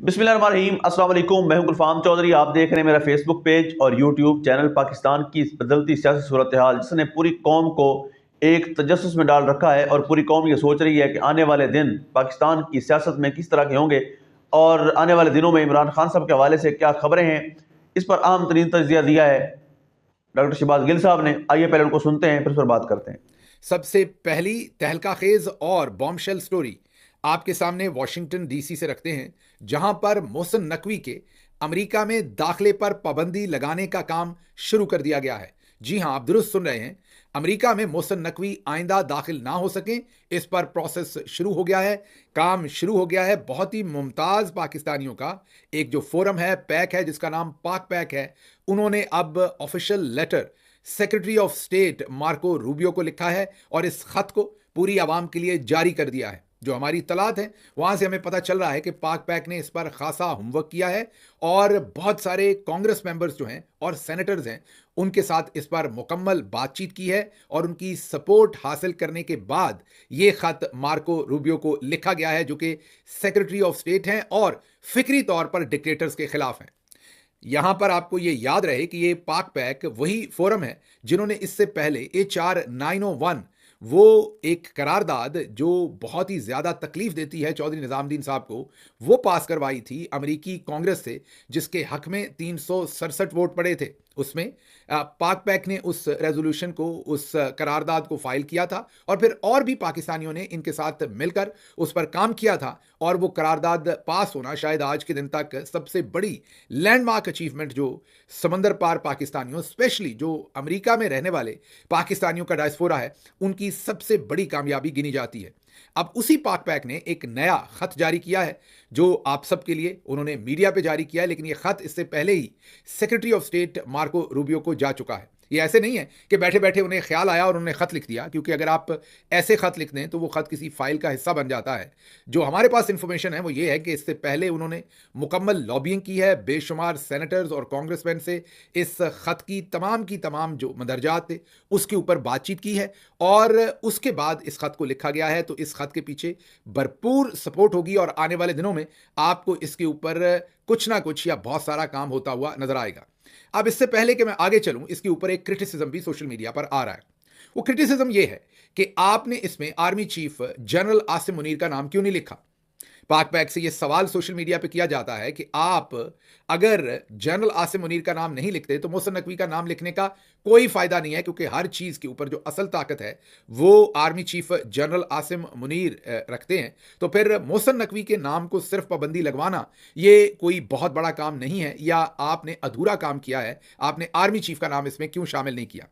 बिस्मिल्लाहिर्रहमानिर्रहीम, अस्सलाम वालेकुम। मैं हूं गुलफाम चौधरी। आप देख रहे हैं मेरा फेसबुक पेज और यूट्यूब चैनल। पाकिस्तान की इस बदलती सियासी सूरत हाल जिसने पूरी कौम को एक तजस्सुस में डाल रखा है और पूरी कौम ये सोच रही है कि आने वाले दिन पाकिस्तान की सियासत में किस तरह के होंगे और आने वाले दिनों में इमरान खान साहब के हवाले से क्या खबरें हैं, इस पर अहम तरीन तजिया दिया है डॉक्टर शहबाज गिल साहब ने। आइए पहले उनको सुनते हैं, फिर उस पर बात करते हैं। सबसे पहली तहलका खेज और बॉम्बशेल स्टोरी आपके सामने वाशिंगटन डीसी से रखते हैं, जहां पर मोहसिन नकवी के अमेरिका में दाखिले पर पाबंदी लगाने का काम शुरू कर दिया गया है। जी हां, आप दुरुस्त सुन रहे हैं। अमेरिका में मोहसिन नकवी आइंदा दाखिल ना हो सकें, इस पर प्रोसेस शुरू हो गया है, काम शुरू हो गया है। बहुत ही मुमताज पाकिस्तानियों का एक जो फोरम है, पैक है, जिसका नाम पाक पैक है, उन्होंने अब official letter secretary of state Marco Rubio को लिखा है और इस खत को पूरी आवाम के लिए जारी कर दिया है। जो हमारी इत्तलात है वहां से हमें पता चल रहा है कि पाक पैक ने इस पर खासा होमवर्क किया है और बहुत सारे कांग्रेस मेंबर्स जो हैं और सेनेटर्स हैं उनके साथ इस पर मुकम्मल बातचीत की है और उनकी सपोर्ट हासिल करने के बाद ये खत मार्को रूबियो को लिखा गया है, जो कि सेक्रेटरी ऑफ स्टेट हैं और फिक्री तौर पर डिक्टेटर्स के खिलाफ हैं। यहां पर आपको यह याद रहे कि यह पाक पैक वही फोरम है जिन्होंने इससे पहले HR 901, वो एक करारदाद जो बहुत ही ज्यादा तकलीफ देती है चौधरी निजामुद्दीन साहब को, वो पास करवाई थी अमेरिकी कांग्रेस से, जिसके हक में 367 वोट पड़े थे। उसमें पाक पैक ने उस रेजोल्यूशन को, उस करारदाद को फाइल किया था और फिर और भी पाकिस्तानियों ने इनके साथ मिलकर उस पर काम किया था और वो करारदाद पास होना शायद आज के दिन तक सबसे बड़ी लैंडमार्क अचीवमेंट जो समंदर पार पाकिस्तानियों, स्पेशली जो अमेरिका में रहने वाले पाकिस्तानियों का डायस्पोरा है, उनकी सबसे बड़ी कामयाबी गिनी जाती है। अब उसी पाक पैक ने एक नया खत जारी किया है जो आप सबके लिए उन्होंने मीडिया पे जारी किया है, लेकिन यह खत इससे पहले ही secretary of state Marco Rubio को जा चुका है। ये ऐसे नहीं है कि बैठे बैठे उन्हें ख्याल आया और उन्होंने खत लिख दिया, क्योंकि अगर आप ऐसे खत लिख दें तो वो खत किसी फाइल का हिस्सा बन जाता है। जो हमारे पास इंफॉर्मेशन है वो ये है कि इससे पहले उन्होंने मुकम्मल लॉबिंग की है बेशुमार सेनेटर्स और कांग्रेसमैन से, इस खत की तमाम जो मदरजात थे उसके ऊपर बातचीत की है और उसके बाद इस खत को लिखा गया है। तो इस खत के पीछे भरपूर सपोर्ट होगी और आने वाले दिनों में आपको इसके ऊपर कुछ ना कुछ या बहुत सारा काम होता हुआ नजर आएगा। अब इससे पहले कि मैं आगे चलूं, इसके ऊपर एक क्रिटिसिज्म भी सोशल मीडिया पर आ रहा है। वो क्रिटिसिज्म ये है कि आपने इसमें army chief general Asim Munir का नाम क्यों नहीं लिखा। पाक पैक से यह सवाल सोशल मीडिया पे किया जाता है कि आप अगर जनरल आसिम मुनीर का नाम नहीं लिखते तो मोहसिन नकवी का नाम लिखने का कोई फायदा नहीं है, क्योंकि हर चीज के ऊपर जो असल ताकत है वो army chief general Asim Munir रखते हैं। तो फिर मोहसिन नकवी के नाम को सिर्फ पाबंदी लगवाना ये कोई बहुत बड़ा काम नहीं है, या आपने अधूरा काम किया है, आपने आर्मी चीफ का नाम इसमें क्यों शामिल नहीं किया।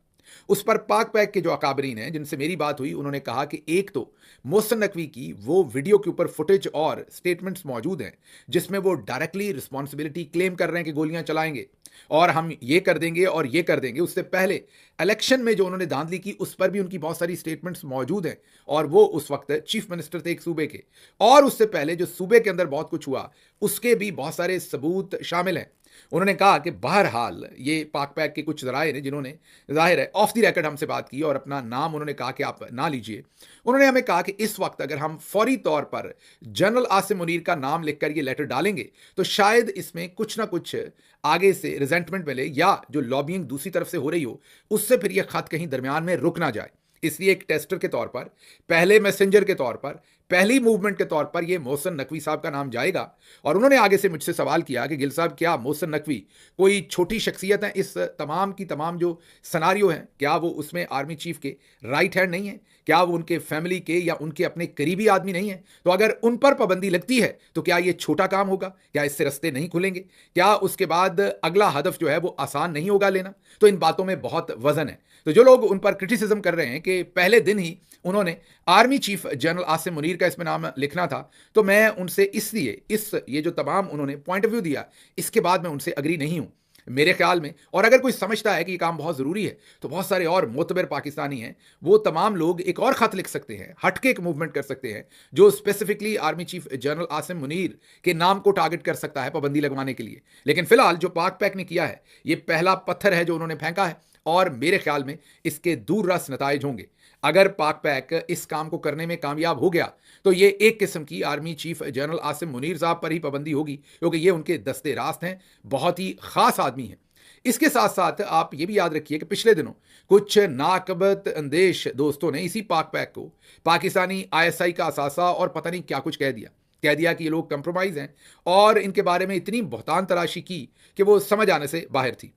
उस पर पाक पैक के जो अकाबरीन हैं जिनसे मेरी बात हुई, उन्होंने कहा कि एक तो मोहसिन नकवी की वो वीडियो के ऊपर फुटेज और स्टेटमेंट्स मौजूद हैं जिसमें वो डायरेक्टली रिस्पॉन्सिबिलिटी क्लेम कर रहे हैं कि गोलियां चलाएंगे और हम ये कर देंगे और ये कर देंगे। उससे पहले इलेक्शन में जो उन्होंने धांधली की उस पर भी उनकी बहुत सारी स्टेटमेंट्स मौजूद हैं और वो उस वक्त चीफ मिनिस्टर थे एक सूबे के, और उससे पहले जो सूबे के अंदर बहुत कुछ हुआ उसके भी बहुत सारे सबूत शामिल हैं। उन्होंने कहा कि बहरहाल ये पाक पैक के कुछ जराए ने जिन्होंने जाहिर है ऑफ द रिकॉर्ड हमसे बात की और अपना नाम उन्होंने कहा कि आप ना लीजिए, उन्होंने हमें कहा कि इस वक्त अगर हम फौरी तौर पर जनरल आसिम मुनीर का नाम लिखकर ये लेटर डालेंगे तो शायद इसमें कुछ ना कुछ आगे से रिजेंटमेंट मिले, या जो लॉबिंग दूसरी तरफ से हो रही हो उससे फिर यह खत कहीं दरमियान में रुक ना जाए। इसलिए एक टेस्टर के तौर पर, पहले मैसेंजर के तौर पर, पहली मूवमेंट के तौर पर यह मोहसिन नकवी साहब का नाम जाएगा। और उन्होंने आगे से मुझसे सवाल किया कि गिल साहब, क्या मोहसिन नकवी कोई छोटी शख्सियत है इस तमाम की तमाम जो सनारियो हैं, क्या वो उसमें आर्मी चीफ के राइट हैंड नहीं है, क्या वो उनके फैमिली के या उनके अपने करीबी आदमी नहीं है? तो अगर उन पर पाबंदी लगती है तो क्या ये छोटा काम होगा? क्या इससे रास्ते नहीं खुलेंगे? क्या उसके बाद अगला हदफ जो है वो आसान नहीं होगा लेना? तो इन बातों में बहुत वजन है। तो जो लोग उन पर क्रिटिसिज्म कर रहे हैं कि पहले दिन ही उन्होंने army chief general Asim Munir का इसमें नाम लिखना था, तो मैं उनसे इसलिए ये जो तमाम उन्होंने पॉइंट ऑफ व्यू दिया इसके बाद मैं उनसे अग्री नहीं हूं मेरे ख्याल में। और अगर कोई समझता है कि ये काम बहुत ज़रूरी है तो बहुत सारे और मोतबर पाकिस्तानी हैं, वो तमाम लोग एक और ख़त लिख सकते हैं, हटके एक मूवमेंट कर सकते हैं जो specifically army chief general Asim Munir के नाम को टारगेट कर सकता है पाबंदी लगवाने के लिए। लेकिन फिलहाल जो पाक पैक ने किया है ये पहला पत्थर है जो उन्होंने फेंका है और मेरे ख्याल में इसके दूर रस नताइज होंगे। अगर पाक पैक इस काम को करने में कामयाब हो गया तो ये एक किस्म की army chief general Asim Munir साहब पर ही पाबंदी होगी, क्योंकि ये उनके दस्ते रास्त हैं, बहुत ही खास आदमी हैं। इसके साथ साथ आप ये भी याद रखिए कि पिछले दिनों कुछ नाकबत अंदेश दोस्तों ने इसी पाक पैक को पाकिस्तानी आईएसआई का असासा और पता नहीं क्या कुछ कह दिया कि ये लोग कंप्रोमाइज हैं, और इनके बारे में इतनी बहुतान तराशी की कि वो समझ आने से बाहर थी।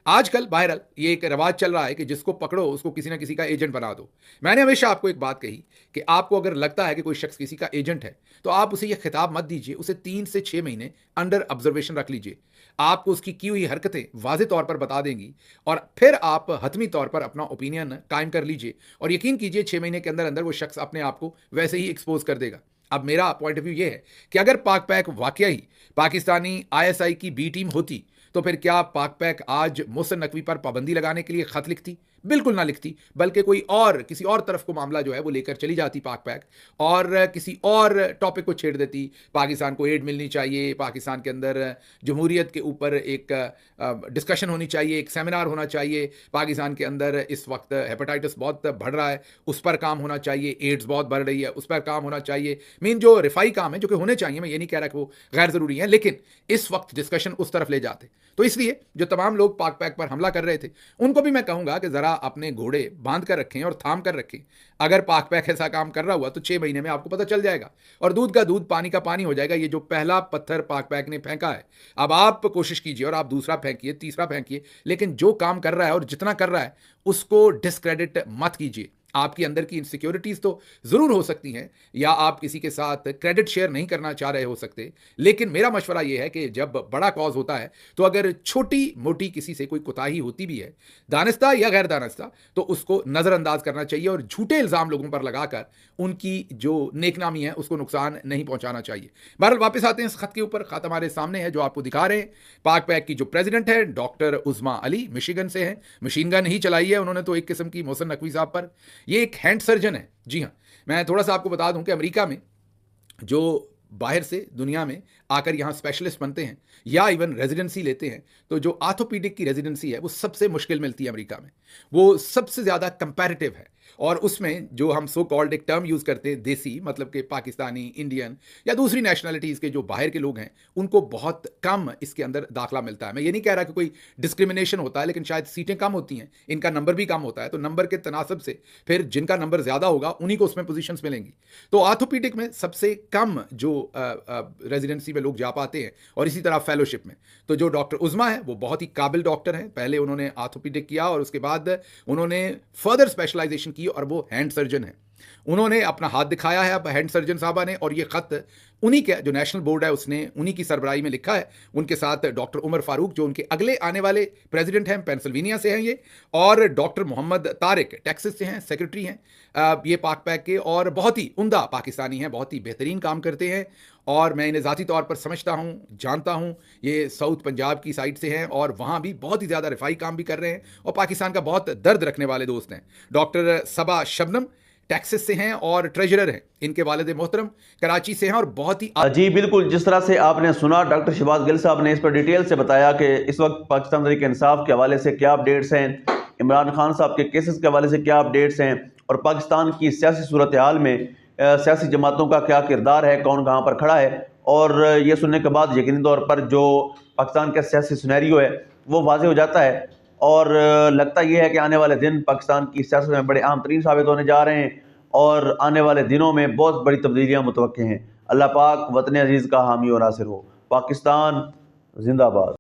आजकल बहरहाल ये एक रवाज चल रहा है कि जिसको पकड़ो उसको किसी ना किसी का एजेंट बना दो। मैंने हमेशा आपको एक बात कही कि आपको अगर लगता है कि कोई शख्स किसी का एजेंट है तो आप उसे ये खिताब मत दीजिए, उसे 3 से 6 महीने अंडर ऑब्जर्वेशन रख लीजिए। आपको उसकी की हुई हरकतें वाज़े तौर पर बता देंगी और फिर आप हतमी तौर पर अपना ओपिनियन कायम कर लीजिए, और यकीन कीजिए 6 महीने के अंदर अंदर वो शख्स अपने आप को वैसे ही एक्सपोज कर देगा। अब मेरा पॉइंट ऑफ व्यू ये है कि अगर पाक पैक वाकई ही पाकिस्तानी आईएसआई की बी टीम होती तो फिर क्या पाक पैक आज मोहसिन नकवी पर पाबंदी लगाने के लिए खत लिखती? बिल्कुल ना लिखती, बल्कि कोई और किसी और तरफ को मामला जो है वो लेकर चली जाती पाक पैक, और किसी और टॉपिक को छेड़ देती। पाकिस्तान को एड मिलनी चाहिए, पाकिस्तान के अंदर जमहूरियत के ऊपर एक डिस्कशन होनी चाहिए, एक सेमिनार होना चाहिए, पाकिस्तान के अंदर इस वक्त हेपेटाइटिस बहुत बढ़ रहा है उस पर काम होना चाहिए, एड्स बहुत बढ़ रही है उस पर काम होना चाहिए। मीन जो रिफाई काम है जो कि होने चाहिए, मैं ये नहीं कह रहा कि वो गैर ज़रूरी है, लेकिन इस वक्त डिस्कशन उस तरफ ले जाते। तो इसलिए जो तमाम लोग पाक पैक पर हमला कर रहे थे उनको भी मैं कहूँगा कि ज़रा अपने घोड़े बांध कर रखें और थाम कर रखें। अगर पाक पैक ऐसा काम कर रहा हुआ तो 6 महीने में आपको पता चल जाएगा और दूध का दूध पानी का पानी हो जाएगा। ये जो पहला पत्थर पाक पैक ने फेंका है, अब आप कोशिश कीजिए और आप दूसरा फेंकिए, तीसरा फेंकिए, लेकिन जो काम कर रहा है और जितना कर रहा है उसको डिस्क्रेडिट मत कीजिए। आपकी अंदर की इनसिक्योरिटीज़ तो ज़रूर हो सकती हैं, या आप किसी के साथ क्रेडिट शेयर नहीं करना चाह रहे हो सकते, लेकिन मेरा मशवरा यह है कि जब बड़ा कॉज होता है तो अगर छोटी मोटी किसी से कोई कोताही होती भी है, दानिस्ता या गैर दानिस्ता, तो उसको नज़रअंदाज करना चाहिए और झूठे इल्ज़ाम लोगों पर लगाकर उनकी जो नेकनामी है उसको नुकसान नहीं पहुंचाना चाहिए। बहरहाल वापस आते हैं इस खत के ऊपर। खत हमारे सामने है जो आपको दिखा रहे हैं। पाक पैक की जो प्रेसिडेंट है डॉक्टर उज़मा अली, मिशिगन से हैं। मशीन गन ही चलाई है उन्होंने तो एक किस्म की मोहसिन नकवी साहब पर। ये एक हैंड सर्जन है। जी हाँ, मैं थोड़ा सा आपको बता दूं कि अमेरिका में जो बाहर से दुनिया में आकर यहाँ स्पेशलिस्ट बनते हैं या इवन रेजिडेंसी लेते हैं, तो जो आर्थोपीडिक की रेजिडेंसी है वो सबसे मुश्किल मिलती है अमेरिका में। वो सबसे ज़्यादा कंपैरेटिव है, और उसमें जो हम सो कॉल्ड एक टर्म यूज़ करते हैं देसी, मतलब कि पाकिस्तानी, इंडियन या दूसरी नेशनलिटीज़ के जो बाहर के लोग हैं उनको बहुत कम इसके अंदर दाखला मिलता है। मैं ये नहीं कह रहा कि कोई डिस्क्रिमिनेशन होता है, लेकिन शायद सीटें कम होती हैं, इनका नंबर भी कम होता है, तो नंबर के तनासब से फिर जिनका नंबर ज़्यादा होगा उन्हीं को उसमें पोजीशंस मिलेंगी। तो आर्थोपीडिक में सबसे कम जो रेजिडेंसी में लोग जा पाते हैं, और इसी तरह फेलोशिप में। तो जो डॉक्टर उज़मा है वो बहुत ही काबिल डॉक्टर हैं। पहले उन्होंने आर्थोपीडिक किया और उसके बाद उन्होंने फर्दर स्पेशलाइजेशन की और वो हैंड सर्जन है। उन्होंने अपना हाथ दिखाया है अब हैंड सर्जन साहबा ने, और ये खत उन्हीं के जो नेशनल बोर्ड है उसने उन्हीं की सरबराही में लिखा है। उनके साथ डॉक्टर उमर फारूक जो उनके अगले आने वाले प्रेसिडेंट हैं, पेंसिल्वेनिया से हैं ये, और डॉक्टर मोहम्मद तारिक टेक्सास से हैं, सेक्रेटरी हैं ये पाक पैक के, और बहुत ही उम्दा पाकिस्तानी हैं, बहुत ही बेहतरीन काम करते हैं। और मैं इन्हें ज़ाती तौर पर समझता हूँ, जानता हूँ। ये साउथ पंजाब की साइड से हैं और वहाँ भी बहुत ही ज़्यादा रिफाई काम भी कर रहे हैं और पाकिस्तान का बहुत दर्द रखने वाले दोस्त हैं। डॉक्टर सबा शबनम टेक्सास से हैं और ट्रेजरर हैं। इनके वालिद मोहतरम कराची से हैं और बहुत ही जी बिल्कुल, जिस तरह से आपने सुना डॉक्टर शहबाज गिल साहब ने इस पर डिटेल से बताया कि इस वक्त पाकिस्तान तहरीक इंसाफ के हवाले से क्या अपडेट्स हैं, इमरान खान साहब के केसेस के हवाले से क्या अपडेट्स हैं, और पाकिस्तान की सियासी सूरत हाल में सियासी जमातों का क्या किरदार है, कौन कहाँ पर खड़ा है। और ये सुनने के बाद यकीनी तौर पर जो पाकिस्तान का सियासी सिनेरियो है वो वाज़ेह हो जाता है, और लगता यह है कि आने वाले दिन पाकिस्तान की सियासत में बड़े अहम तरीन साबित होने जा रहे हैं, और आने वाले दिनों में बहुत बड़ी तब्दीलियाँ मुतवक्के हैं। अल्लाह पाक वतन अजीज़ का हामी और नासिर हो। पाकिस्तान जिंदाबाद।